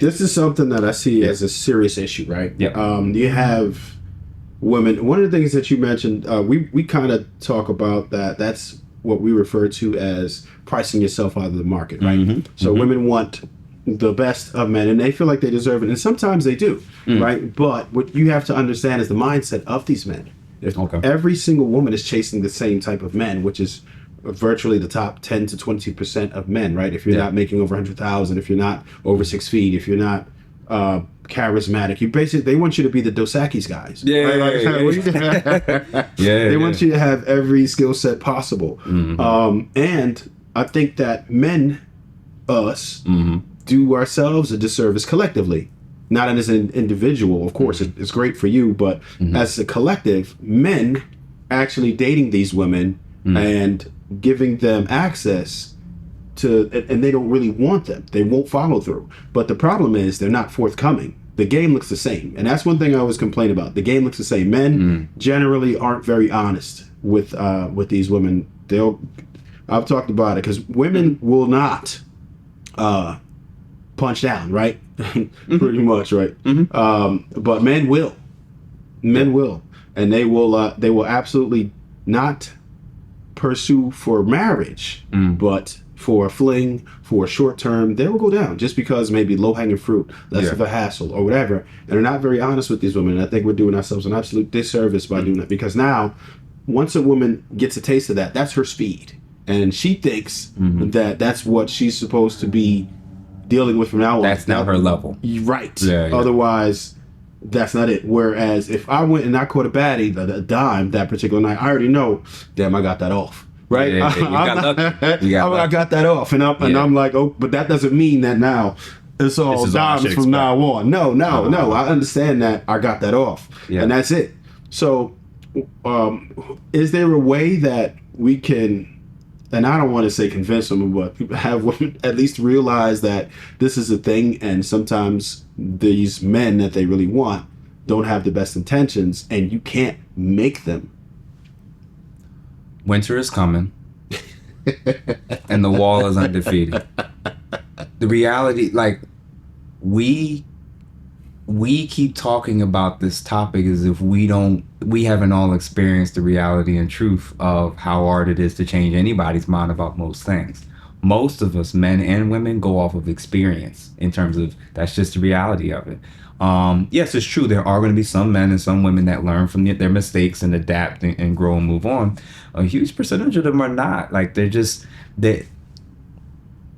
This is something that I see as a serious issue, right? Yeah. You have women. One of the things that you mentioned, we kind of talk about that. That's what we refer to as pricing yourself out of the market, right? Mm-hmm. So women want the best of men, and they feel like they deserve it, and sometimes they do, right? But what you have to understand is the mindset of these men. If every single woman is chasing the same type of men, which is virtually the top 10 to 20% of men, right? If you're not making over 100,000, if you're not over 6 feet, if you're not charismatic, they want you to be the Dos Equis guys. They want you to have every skill set possible. And I think that men, us, do ourselves a disservice collectively. Not as an individual, of course, it's great for you, but as a collective, men actually dating these women and giving them access to, and they don't really want them. They won't follow through. But the problem is they're not forthcoming. The game looks the same. And that's one thing I always complain about. The game looks the same. Men generally aren't very honest with these women. I've talked about it because women will not punch down, right? Pretty much, right? But men will. Men will. And they will absolutely not pursue for marriage, but for a fling, for a short term, they will go down just because maybe low hanging fruit, less of a hassle or whatever. And they're not very honest with these women. And I think we're doing ourselves an absolute disservice by doing that, because now once a woman gets a taste of that, that's her speed. And she thinks that that's what she's supposed to be dealing with from now on. That's not her level. Right. Otherwise, that's not it. Whereas if I went and I caught a baddie, a dime that particular night, I already know, damn, I got that off. Right? I got that off. And I'm like, oh, but that doesn't mean that now it's all dimes from now on. No. I understand that I got that off. And that's it. So is there a way that we can, and I don't want to say convince them, but have women at least realize that this is a thing, and sometimes these men that they really want don't have the best intentions, and you can't make them. Winter is coming, and the wall is undefeated. The reality, like, we keep talking about this topic as if we haven't all experienced the reality and truth of how hard it is to change anybody's mind about most things. Most of us, men and women, go off of experience in terms of that's just the reality of it. Yes, it's true. There are going to be some men and some women that learn from their mistakes and adapt and grow and move on. A huge percentage of them are not. Like,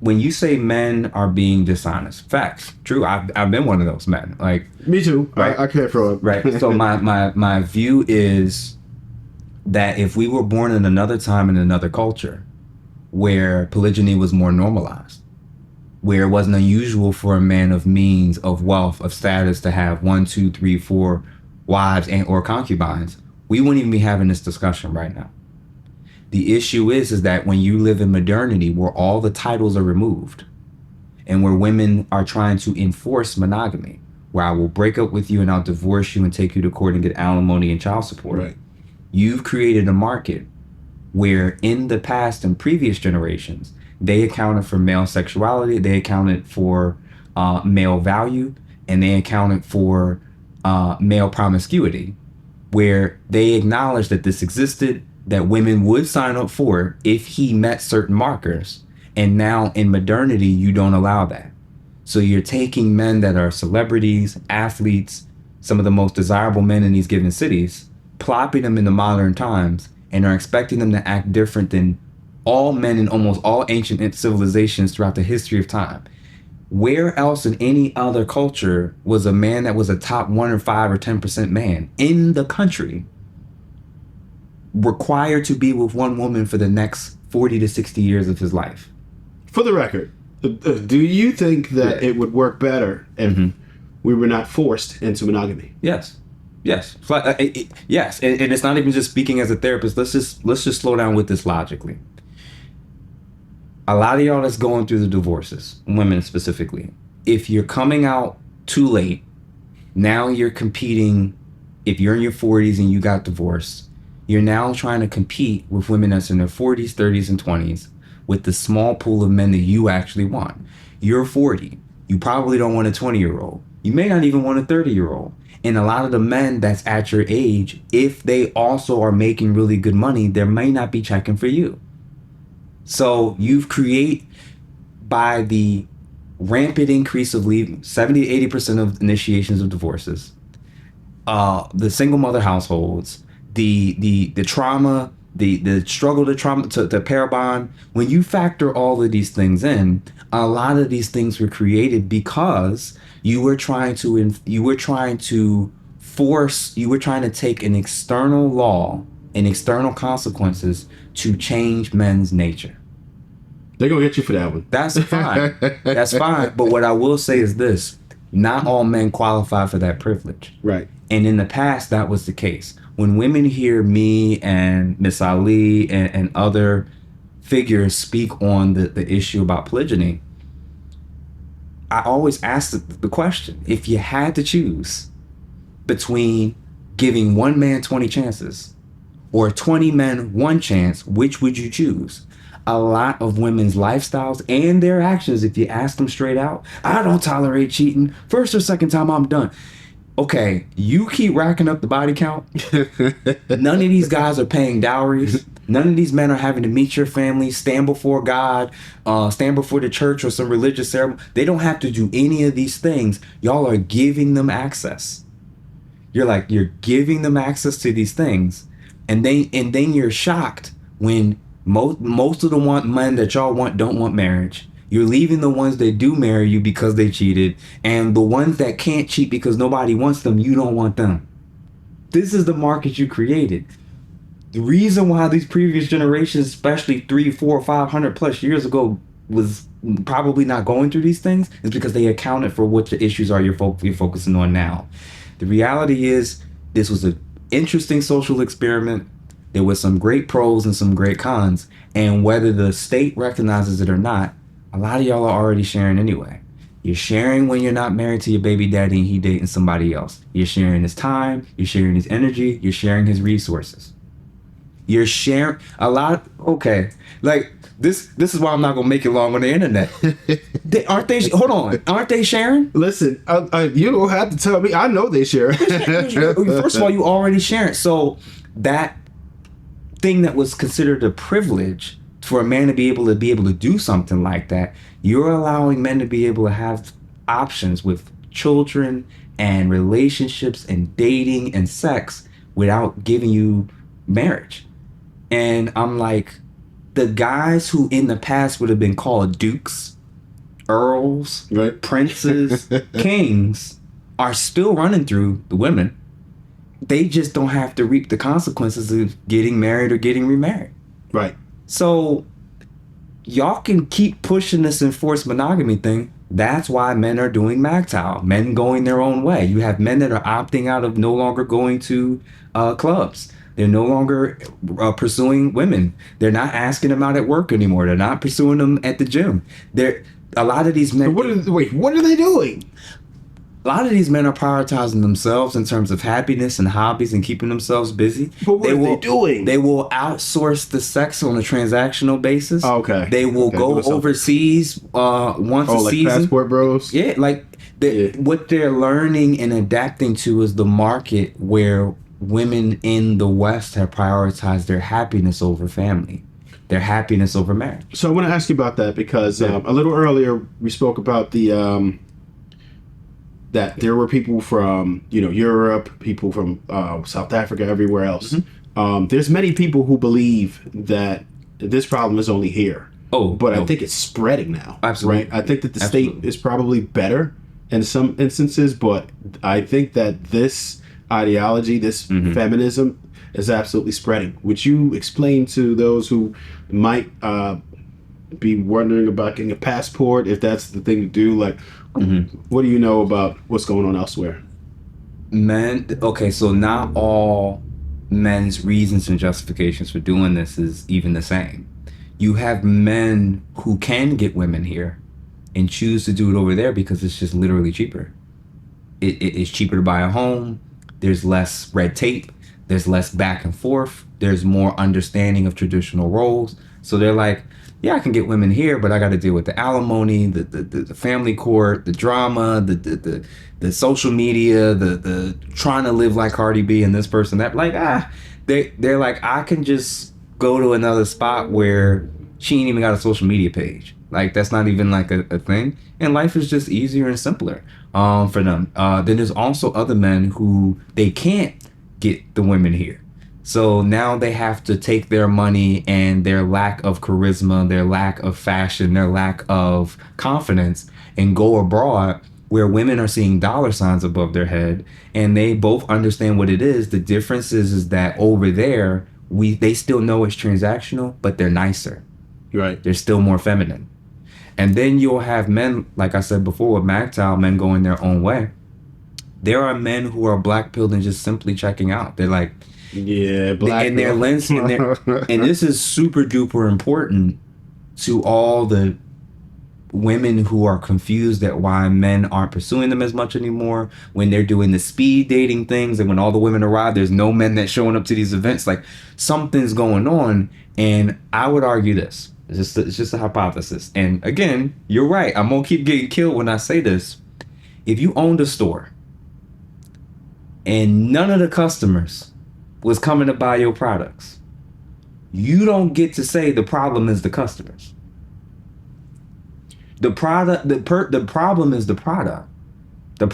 when you say men are being dishonest, facts, true. I've been one of those men. Like, me too. Right? I care for it. Right. So my view is that if we were born in another time in another culture where polygyny was more normalized, where it wasn't unusual for a man of means, of wealth, of status to have 1, 2, 3, 4 wives and or concubines, we wouldn't even be having this discussion right now. The issue is that when you live in modernity, where all the titles are removed and where women are trying to enforce monogamy, where I will break up with you and I'll divorce you and take you to court and get alimony and child support. Right. You've created a market where in the past and previous generations, they accounted for male sexuality, they accounted for male value, and they accounted for male promiscuity, where they acknowledged that this existed, that women would sign up for if he met certain markers. And now in modernity, you don't allow that. So you're taking men that are celebrities, athletes, some of the most desirable men in these given cities, plopping them into modern times, and are expecting them to act different than all men in almost all ancient civilizations throughout the history of time. Where else in any other culture was a man that was a top 1 or 5 or 10% man in the country required to be with one woman for the next 40 to 60 years of his life? For the record, do you think that it would work better if we were not forced into monogamy? Yes. Yes. Yes. And it's not even just speaking as a therapist. Let's just slow down with this logically. A lot of y'all that's going through the divorces, women specifically, if you're coming out too late, now you're competing. If you're in your 40s and you got divorced, you're now trying to compete with women that's in their 40s, 30s, and 20s with the small pool of men that you actually want. You're 40. You probably don't want a 20-year-old. You may not even want a 30-year-old. And a lot of the men that's at your age, if they also are making really good money, they may not be checking for you. So you've created, by the rampant increase of leaving, 70 to 80% of initiations of divorces, the single mother households, the trauma, the struggle to pair bond. When you factor all of these things in, a lot of these things were created because you were trying to take an external law and external consequences to change men's nature. They're gonna get you for that one. That's fine. That's fine. But what I will say is this: not all men qualify for that privilege. Right. And in the past, that was the case. When women hear me and Miss Ali and other figures speak on the issue about polygyny, I always ask the question: if you had to choose between giving one man 20 chances or 20 men one chance, which would you choose? A lot of women's lifestyles and their actions, if you ask them straight out, I don't tolerate cheating. First or second time, I'm done. Okay, you keep racking up the body count. None of these guys are paying dowries. None of these men are having to meet your family, stand before God, stand before the church or some religious ceremony. They don't have to do any of these things. Y'all are giving them access. You're giving them access to these things, and then you're shocked when most of the men that y'all want don't want marriage. You're leaving the ones that do marry you because they cheated, and the ones that can't cheat because nobody wants them, you don't want them. This is the market you created. The reason why these previous generations, especially 300, 400, 500 plus years ago, was probably not going through these things is because they accounted for what the issues are you're focusing on now. The reality is this was an interesting social experiment. There was some great pros and some great cons, and whether the state recognizes it or not, a lot of y'all are already sharing anyway. You're sharing when you're not married to your baby daddy and he dating somebody else. You're sharing his time, you're sharing his energy, you're sharing his resources. You're sharing a lot. Okay, like this is why I'm not gonna make it long on the internet. Aren't they sharing? Listen, you don't have to tell me. I know they share. First of all, you already sharing. So that thing that was considered a privilege for a man to be able to do something like that, you're allowing men to be able to have options with children and relationships and dating and sex without giving you marriage. And I'm like, the guys who in the past would have been called dukes, earls, right, princes, kings are still running through the women. They just don't have to reap the consequences of getting married or getting remarried. Right. So y'all can keep pushing this enforced monogamy thing. That's why men are doing MGTOW, men going their own way. You have men that are opting out of no longer going to clubs. They're no longer pursuing women. They're not asking them out at work anymore. They're not pursuing them at the gym. A lot of these men. What are they doing? A lot of these men are prioritizing themselves in terms of happiness and hobbies and keeping themselves busy. But what are they doing? They will outsource the sex on a transactional basis. Okay. They will go overseas once a like season. Passport Bros? Yeah, what they're learning and adapting to is the market where women in the West have prioritized their happiness over family, their happiness over marriage. So I want to ask you about that because a little earlier we spoke about the that there were people from Europe, people from South Africa, everywhere else. Mm-hmm. There's many people who believe that this problem is only here. But I think it's spreading now. Absolutely. Right? I think that the state is probably better in some instances, but I think that this ideology, this feminism, is absolutely spreading. Would you explain to those who might be wondering about getting a passport, if that's the thing to do, like, what do you know about what's going on elsewhere? So not all men's reasons and justifications for doing this is even the same. You have men who can get women here and choose to do it over there because it's just literally cheaper. It's cheaper to buy a home. There's less red tape. There's less back and forth. There's more understanding of traditional roles. So they're like, yeah, I can get women here, but I got to deal with the alimony, the family court, the drama, the social media, the trying to live like Cardi B and this person that, like, they're like, I can just go to another spot where she ain't even got a social media page. Like, that's not even like a thing, and life is just easier and simpler for them. Then there's also other men who they can't get the women here. So now they have to take their money and their lack of charisma, their lack of fashion, their lack of confidence, and go abroad where women are seeing dollar signs above their head, and they both understand what it is. The difference is that over there, they still know it's transactional, but they're nicer. Right. They're still more feminine. And then you'll have men, like I said before, with MGTOW, men going their own way. There are men who are black pilled and just simply checking out. They're like, yeah, black and their lens, and this is super duper important to all the women who are confused at why men aren't pursuing them as much anymore, when they're doing the speed dating things, and when all the women arrive, there's no men that showing up to these events. Like, something's going on. And I would argue this. It's just a hypothesis. And again, you're right. I'm gonna keep getting killed when I say this. If you owned a store and none of the customers was coming to buy your products, you don't get to say the problem is the customers. The product, the problem is the product. The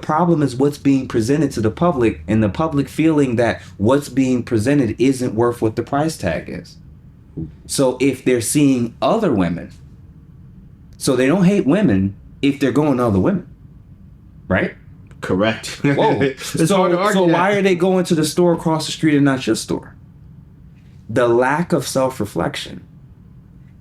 problem is what's being presented to the public, and the public feeling that what's being presented isn't worth what the price tag is. So if they're seeing other women, so they don't hate women if they're going to other women, right? Correct. Whoa. So why are they going to the store across the street and not your store? The lack of self-reflection.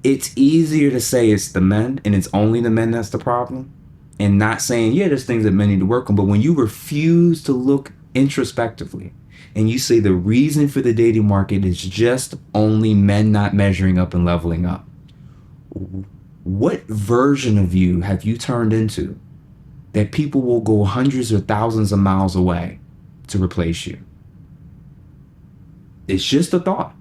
It's easier to say it's the men and it's only the men that's the problem, and not saying, yeah, there's things that men need to work on. But when you refuse to look introspectively and you say the reason for the dating market is just only men not measuring up and leveling up, what version of you have you turned into that people will go hundreds or thousands of miles away to replace you? It's just a thought.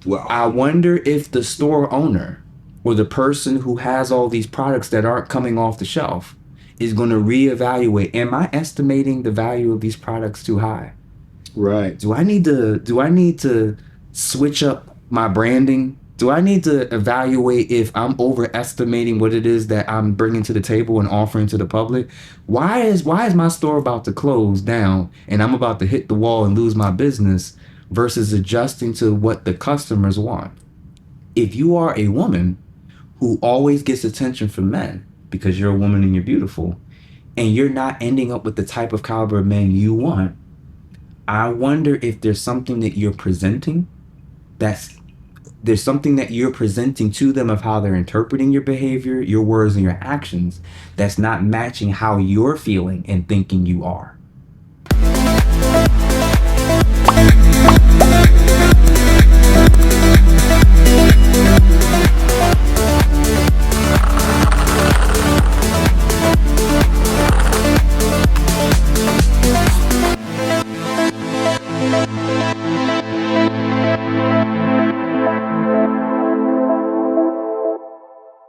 Well, I wonder if the store owner or the person who has all these products that aren't coming off the shelf is going to reevaluate, am I estimating the value of these products too high? Right. Do I need to switch up my branding? Do I need to evaluate if I'm overestimating what it is that I'm bringing to the table and offering to the public? Why is my store about to close down and I'm about to hit the wall and lose my business versus adjusting to what the customers want? If you are a woman who always gets attention from men because you're a woman and you're beautiful, and you're not ending up with the type of caliber of men you want, I wonder if there's something that you're presenting there's something that you're presenting to them of how they're interpreting your behavior, your words, and your actions that's not matching how you're feeling and thinking you are.